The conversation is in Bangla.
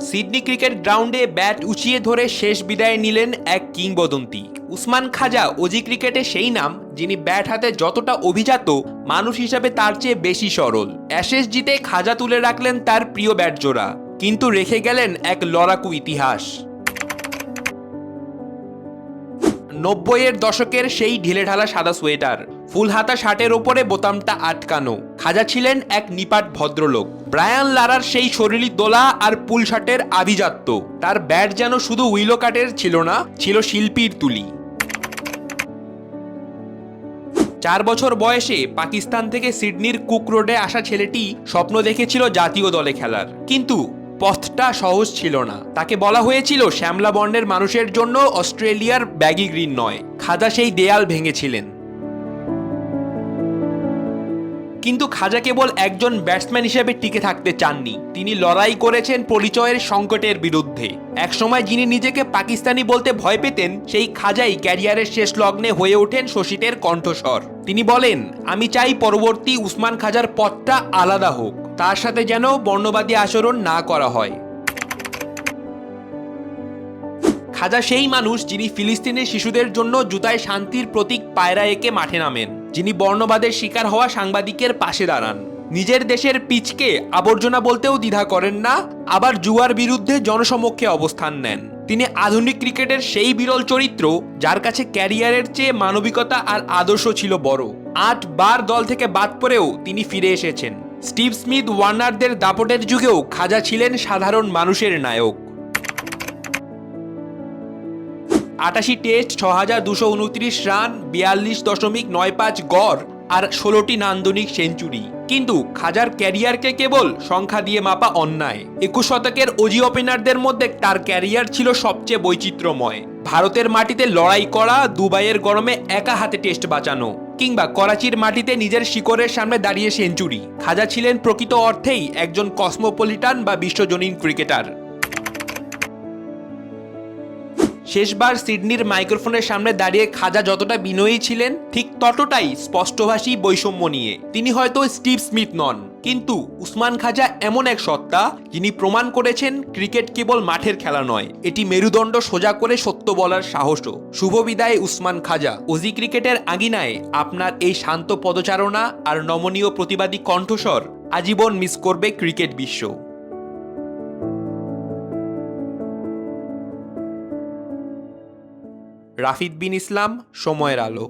সিডনি ক্রিকেট গ্রাউন্ডে ব্যাট উঁচিয়ে ধরে শেষ বিদায় নিলেন এক কিংবদন্তি। উসমান খাজা অজি ক্রিকেটে সেই নাম যিনি ব্যাট হাতে যতটা অভিজাত, মানুষ হিসাবে তার চেয়ে বেশি সরল। অ্যাশেজ জিতে খাজা তুলে রাখলেন তার প্রিয় ব্যাট জোড়া, কিন্তু রেখে গেলেন এক লড়াকু ইতিহাস। ৯০-এর দশকের সেই ঢিলেঢালা সাদা সোয়েটার, ফুল হাতা শার্টের ওপরে বোতামটা আটকানো। খাজা ছিলেন এক নিপাট ভদ্রলোক। ব্রায়ান লারার সেই শরীরী দোলা আর পুল শার্টের আভিজাত্য। তার ব্যাট যেন শুধু উইলো কাটের ছিল না, ছিল শিল্পীর তুলি। ৪ বছর বয়সে পাকিস্তান থেকে সিডনির কুক রোডে আসা ছেলেটি স্বপ্ন দেখেছিল জাতীয় দলে খেলার, কিন্তু পথটা সহজ ছিল না। তাকে বলা হয়েছিল শ্যামলা বর্ণের মানুষের জন্য অস্ট্রেলিয়ার ব্যাগি গ্রিন নয়। খাজা সেই দেয়াল ভেঙেছিলেন। কিন্তু খাজা কেবল একজন ব্যাটসম্যান হিসেবে টিকে থাকতে চাননি, তিনি লড়াই করেছেন পরিচয়ের সংকটের বিরুদ্ধে। একসময় যিনি নিজেকে পাকিস্তানি বলতে ভয় পেতেন, সেই খাজাই ক্যারিয়ারের শেষ লগ্নে হয়ে ওঠেন শোষিতের কণ্ঠস্বর। তিনি বলেন, আমি চাই পরবর্তী উসমান খাজার পথটা আলাদা হোক, তার সাথে যেন বর্ণবাদী আচরণ না করা হয়। খাজা সেই মানুষ যিনি ফিলিস্তিনের শিশুদের জন্য জুতায় শান্তির প্রতীক পায়রা এঁকে মাঠে নামেন, যিনি বর্ণবাদের শিকার হওয়া সাংবাদিকের পাশে দাঁড়ান, নিজের দেশের পিচকে আবর্জনা বলতেও দ্বিধা করেন না, আবার জুয়ার বিরুদ্ধে জনসমক্ষে অবস্থান নেন। তিনি আধুনিক ক্রিকেটের সেই বিরল চরিত্র যার কাছে ক্যারিয়ারের চেয়ে মানবিকতা আর আদর্শ ছিল বড়। ৮ বার দল থেকে বাদ পড়েও তিনি ফিরে এসেছেন। স্টিভ স্মিথ ওয়ার্নারদের দাপটের যুগেও খাজা ছিলেন সাধারণ মানুষের নায়ক। ৮৮ টেস্ট, ৬,২২৯ রান, ৪২.৯৫ গড় আর ১৬টি নান্দনিক সেঞ্চুরি। কিন্তু খাজার ক্যারিয়ারকে কেবল সংখ্যা দিয়ে মাপা অন্যায়। ২১ শতকের অজি ওপেনারদের মধ্যে তার ক্যারিয়ার ছিল সবচেয়ে বৈচিত্র্যময়। ভারতের মাটিতে লড়াই করা, দুবাইয়ের গরমে একা হাতে টেস্ট বাঁচানো, কিংবা করাচির মাটিতে নিজের শিকড়ের সামনে দাঁড়িয়ে সেঞ্চুরি। খাজা ছিলেন প্রকৃত অর্থেই একজন কসমোপলিটান বা বিশ্বজনীন ক্রিকেটার। শেষবার সিডনির মাইক্রোফোনের সামনে দাঁড়িয়ে খাজা যতটা বিনয়ী ছিলেন, ঠিক ততটাই স্পষ্টভাষী বৈষম্য নিয়ে। তিনি হয়তো স্টিভ স্মিথ নন, কিন্তু উসমান খাজা এমন এক সত্তা যিনি প্রমাণ করেছেন ক্রিকেট কেবল মাঠের খেলা নয়, এটি মেরুদণ্ড সোজা করে সত্য বলার সাহসও। শুভ বিদায় উসমান খাজা। অজি ক্রিকেটের আঙিনায় আপনার এই শান্ত পদচারণা আর নমনীয় প্রতিবাদী কণ্ঠস্বর আজীবন মিস করবে ক্রিকেট বিশ্ব। রাফিদ বিন ইসলাম, সময়ের আলো।